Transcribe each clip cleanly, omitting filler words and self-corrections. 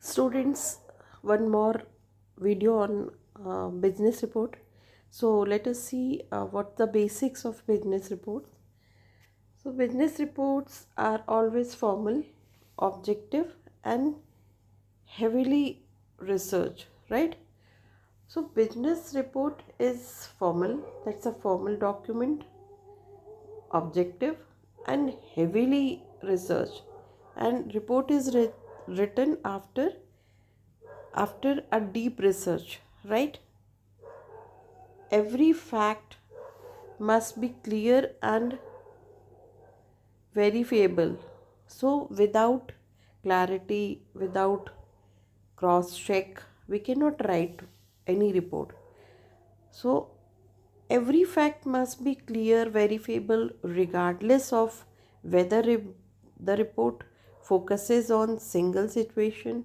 Students, one more video on business report. So let us see what the basics of business reports. So business reports are always formal, objective, and heavily researched, right? So business report is formal. That's a formal document, objective, and heavily researched. And report is written after a deep research, right? Every fact must be clear and verifiable. So, without clarity, without cross check, we cannot write any report. So, every fact must be clear, verifiable, regardless of whether the report focuses on single situation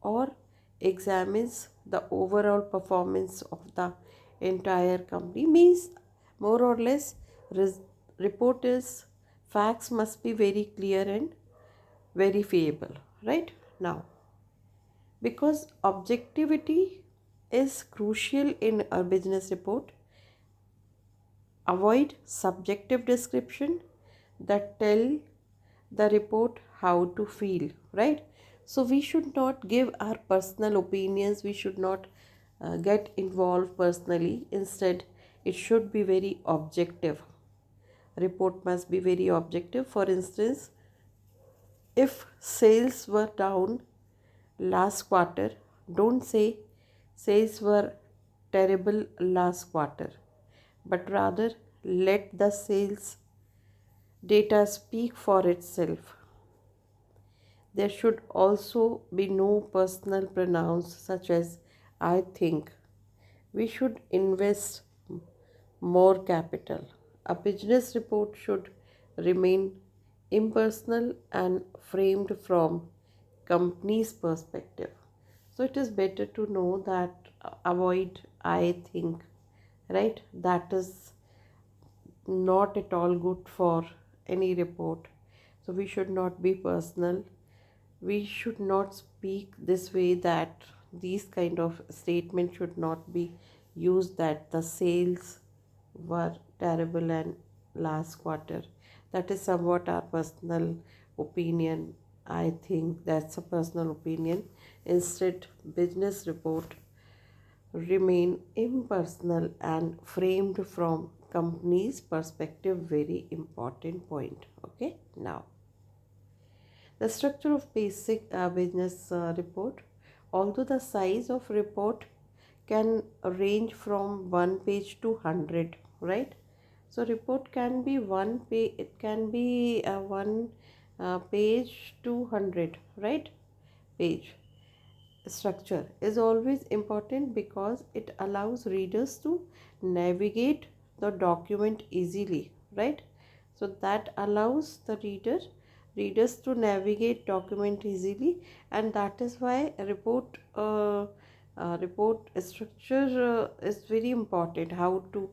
or examines the overall performance of the entire company. Means more or less, report is facts must be very clear and verifiable. Right now, because objectivity is crucial in a business report, avoid subjective description that tell the report how to feel, right? So we should not give our personal opinions, we should not get involved personally. Instead, it should be very objective. Report must be very objective. For instance, if sales were down last quarter, don't say sales were terrible last quarter, but rather let the sales data speak for itself. There should also be no personal pronouns such as I think. We should invest more capital. A business report should remain impersonal and framed from company's perspective. So it is better to know that avoid I think, right? That is not at all good for any report. So we should not be personal. We should not speak this way, that these kind of statements should not be used, that the sales were terrible and last quarter. That is somewhat our personal opinion. I think that's a personal opinion. Instead, business report remain impersonal and framed from company's perspective. Very important point. Okay, now the structure of basic business report. Although the size of report can range from 1 page to 100, right? So report can be one page, it can be one page to 100, right? Page structure is always important because it allows readers to navigate the document easily, right? So that allows the readers to navigate document easily, and that is why a report structure is very important. How to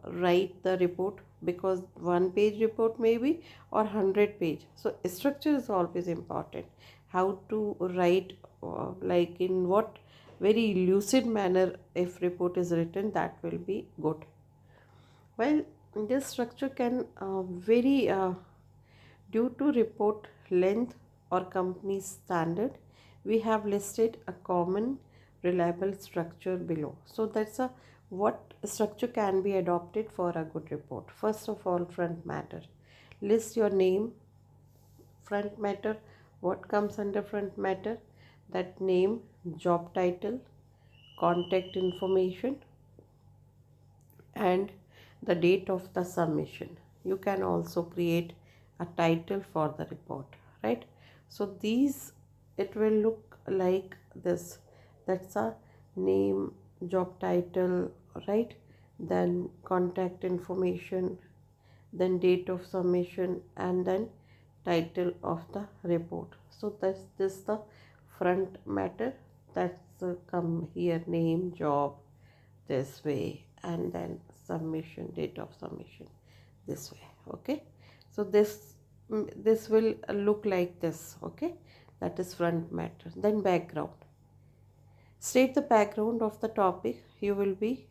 write the report, because 1 page report maybe or 100 page, so structure is always important. How to write, like in what very lucid manner if report is written, that will be good. Well, this structure can vary due to report length or company standard. We have listed a common reliable structure below. So that's a what structure can be adopted for a good report. First of all, front matter. List your name. Front matter, what comes under front matter? That name, job title, contact information, and the date of the submission. You can also create a title for the report, right? So these, it will look like this. That's a name, job title, right? Then contact information, then date of submission, and then title of the report. So that's this the front matter. That's come here, name, job, this way, and then submission, date of submission, this way. Okay, so this will look like this. Okay, that is front matter. Then background. State the background of the topic you will be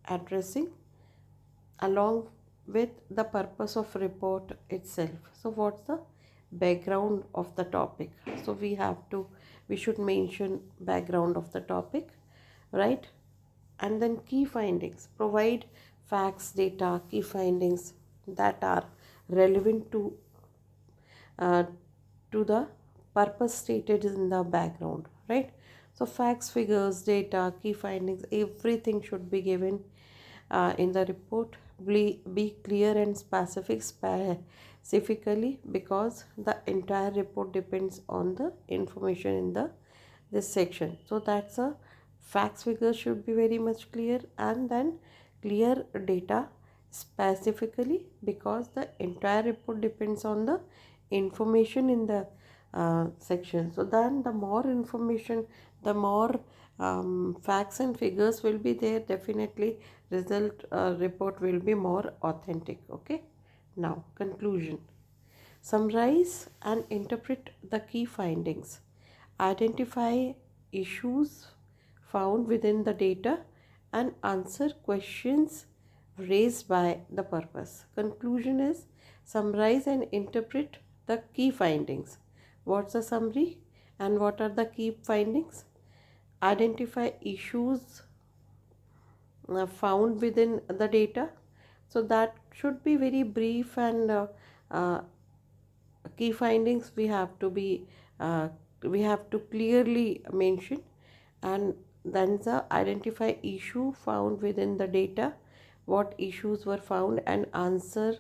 addressing along with the purpose of report itself. So what's the background of the topic? So we should mention background of the topic, right? And then key findings. Provide facts, data, key findings that are relevant uh, to the purpose stated in the background, right? So facts, figures, data, key findings, everything should be given in the report. Be clear and specifically, because the entire report depends on the information in this section. So that's a facts, figures should be very much clear, and then clear data specifically, because the entire report depends on the information in the section. So then the more information, the more facts and figures will be there, definitely result report will be more authentic. Okay, now conclusion. Summarize and interpret the key findings. Identify issues found within the data and answer questions raised by the purpose. Conclusion is summarize and interpret the key findings. What's the summary and what are the key findings? Identify issues found within the data. So that should be very brief, and uh, key findings we have to clearly mention. And then the identify issue found within the data, what issues were found, and answer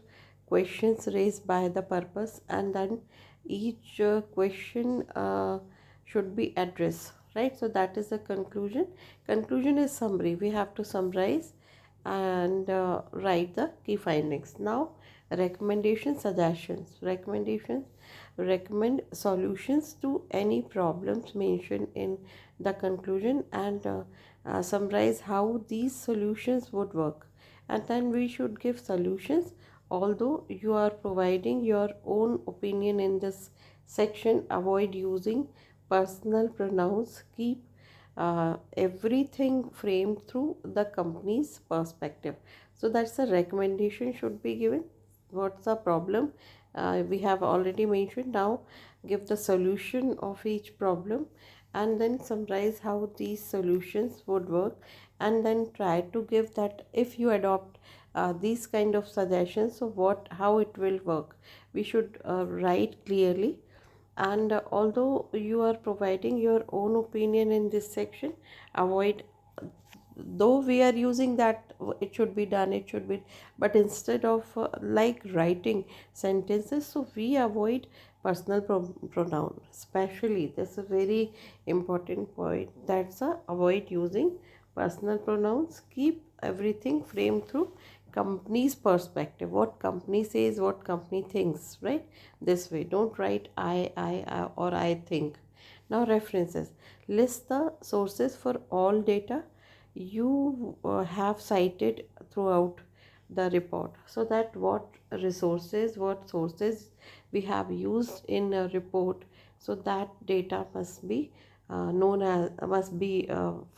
questions raised by the purpose. And then each question should be addressed, right? So that is the conclusion. Conclusion is summary. We have to summarize and write the key findings. Now recommendations, suggestions. Recommendations: recommend solutions to any problems mentioned in the conclusion, and summarize how these solutions would work. And then we should give solutions. Although you are providing your own opinion in this section, avoid using personal pronouns. Keep everything framed through the company's perspective. So that's the recommendation should be given. What's the problem? We have already mentioned. Now give the solution of each problem, and then summarize how these solutions would work, and then try to give that if you adopt these kind of suggestions, so how it will work. We should write clearly. And although you are providing your own opinion in this section, avoid, though we are using that it should be done, it should be, but instead of like writing sentences, so we avoid personal pronoun. Especially this is a very important point, that's avoid using personal pronouns. Keep everything framed through company's perspective, what company says, what company thinks, right? This way, don't write I or I think. Now references. List the sources for all data you have cited throughout the report, so that what sources we have used in a report, so that data must be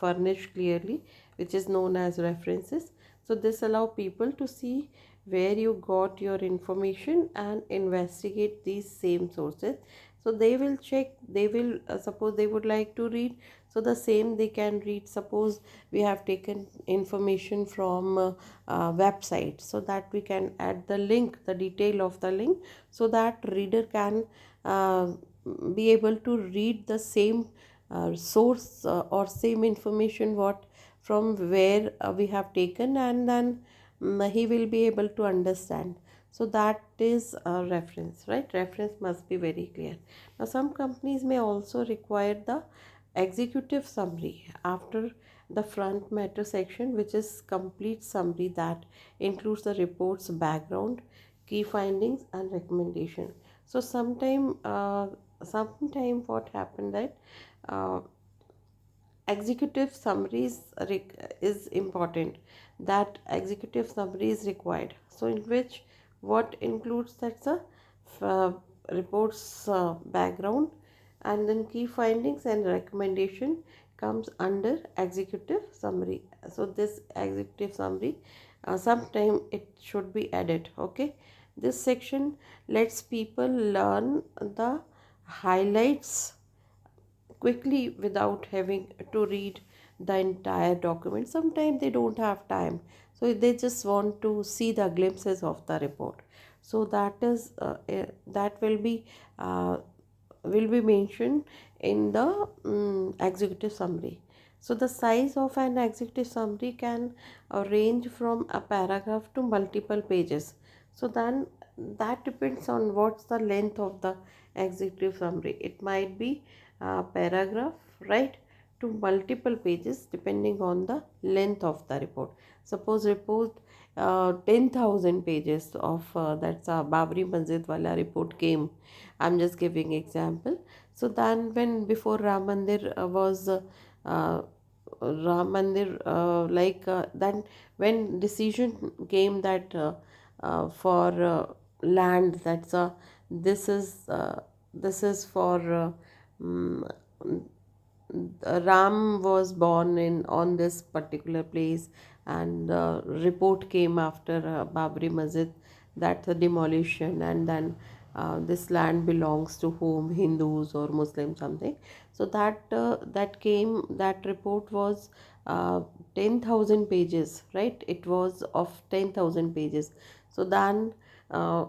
furnished clearly, which is known as references. So this allow people to see where you got your information and investigate these same sources. So they will check, they will suppose they would like to read, so the same they can read. Suppose we have taken information from website, so that we can add the link, the detail of the link, so that reader can uh, be able to read the same source or same information what from where we have taken, and then he will be able to understand. So that is a reference, right? Reference must be very clear. Now some companies may also require the executive summary after the front matter section, which is complete summary that includes the report's background, key findings, and recommendation. So sometime what happened that uh, executive summaries is important, that executive summary is required, so in which what includes, that's a uh, reports background, and then key findings and recommendation comes under executive summary. So this executive summary, sometime it should be added. Okay, this section lets people learn the highlights quickly without having to read the entire document. Sometimes they don't have time, so they just want to see the glimpses of the report. So that uh, will be mentioned in the executive summary. So the size of an executive summary can range from a paragraph to multiple pages. So then that depends on what's the length of the executive summary. It might be a paragraph, right, to multiple pages depending on the length of the report. Suppose report 10,000 pages of that's a Babri Masjid wala report came. I'm just giving example. So then when before Ram Mandir was uh, Ram Mandir, then when decision came that for land, this is uh, this is for mm, Ram was born in on this particular place, and the report came after Babri Masjid that the demolition, and then this land belongs to whom, Hindus or Muslims, something. So that report was 10,000 pages, right? It was of 10,000 pages. So then uh,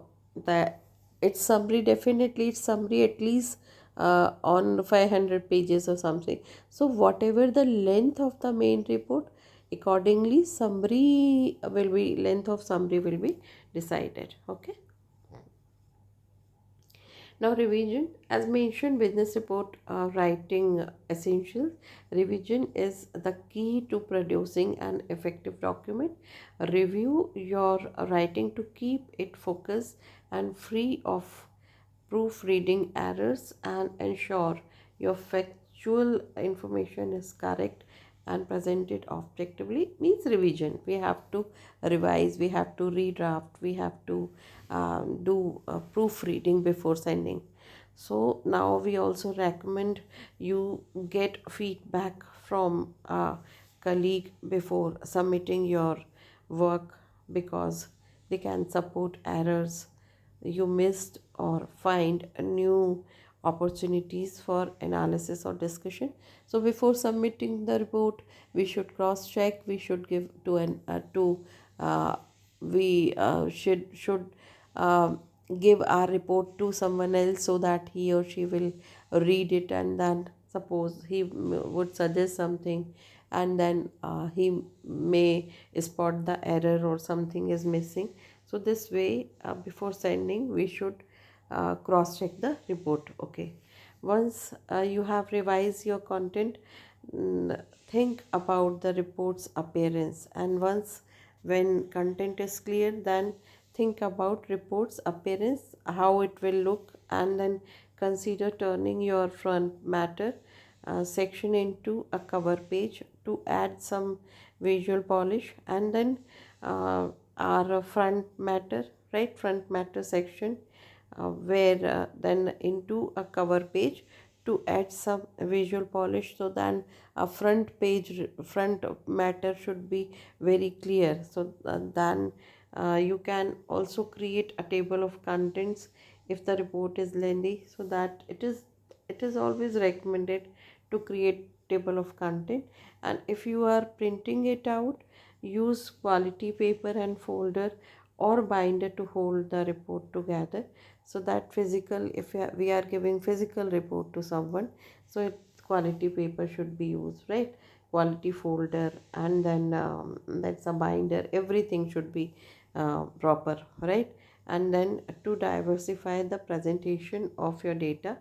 the its summary, definitely its summary at least on 500 pages or something. So whatever the length of the main report, accordingly summary will be, length of summary will be decided. Okay, now revision. As mentioned, business report writing essentials. Revision is the key to producing an effective document. Review your writing to keep it focused and free of proofreading errors, and ensure your factual information is correct and presented objectively. Means revision, we have to revise, we have to redraft, we have to do proofreading before sending. So now we also recommend you get feedback from a colleague before submitting your work, because they can support errors you missed or find new opportunities for analysis or discussion. So before submitting the report, we should cross check, we should give to an to we should uh, give our report to someone else, so that he or she will read it, and then suppose he would suggest something, and then he may spot the error or something is missing. So this way, before sending, we should cross check the report. Okay, once you have revised your content, think about the report's appearance, and once when content is clear, then think about report's appearance, how it will look, and then consider turning your front matter section into a cover page to add some visual polish, and then our front matter, right, front matter section, where then into a cover page to add some visual polish, so then a front matter should be very clear. So then you can also create a table of contents if the report is lengthy, so that it is always recommended to create table of content. And if you are printing it out, use quality paper and folder or binder to hold the report together. So that physical, if we are giving physical report to someone, so quality paper should be used, right? Quality folder, and then that's a binder, everything should be proper, right? And then to diversify the presentation of your data,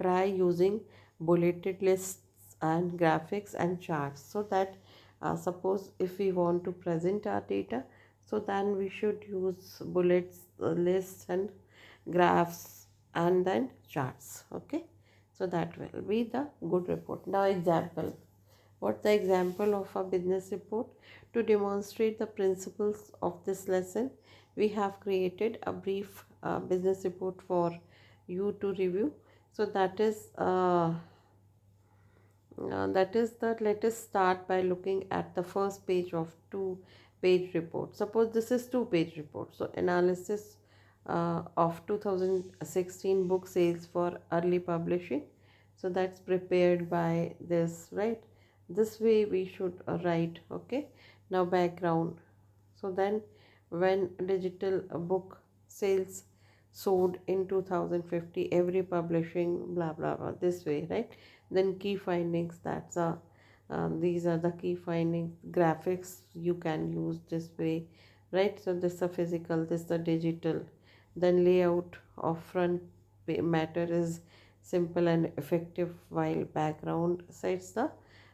try using bulleted lists and graphics and charts, so that suppose if we want to present our data, so then we should use bullets, lists and graphs, and then charts. Okay, so that will be the good report. Now example. What's the example of a business report? To demonstrate the principles of this lesson, we have created a brief business report for you to review. So that is that. Let us start by looking at the first page of two-page report. Suppose this is two-page report. So analysis of 2016 book sales for early publishing. So that's prepared by this, right? This way we should write. Okay. Now background. So then when digital book sales sold in 2050, every publishing blah blah blah, this way, right? Then key findings, these are the key findings. Graphics you can use this way, right? So this is the physical, this is the digital. Then layout of front matter is simple and effective, while background sets the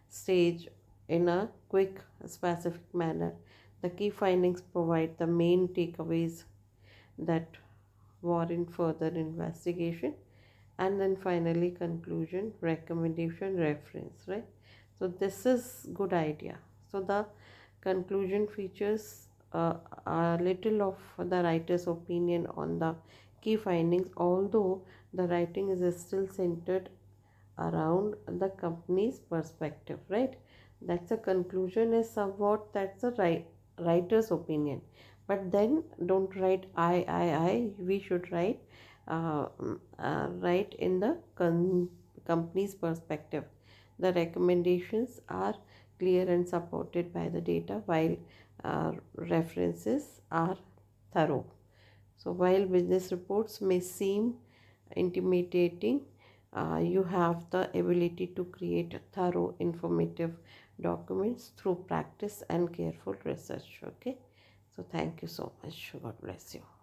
stage in a quick specific manner. The key findings provide the main takeaways that warrant further investigation, and then finally conclusion, recommendation, reference, right? So this is good idea. So the conclusion features a little of the writer's opinion on the key findings, although the writing is still centered around the company's perspective, right? That's a conclusion is somewhat, that's a writer's opinion. But then don't write I. We should write in the company's perspective. The recommendations are clear and supported by the data, while references are thorough. So while business reports may seem intimidating, you have the ability to create thorough, informative documents through practice and careful research. Okay. So thank you so much. God bless you.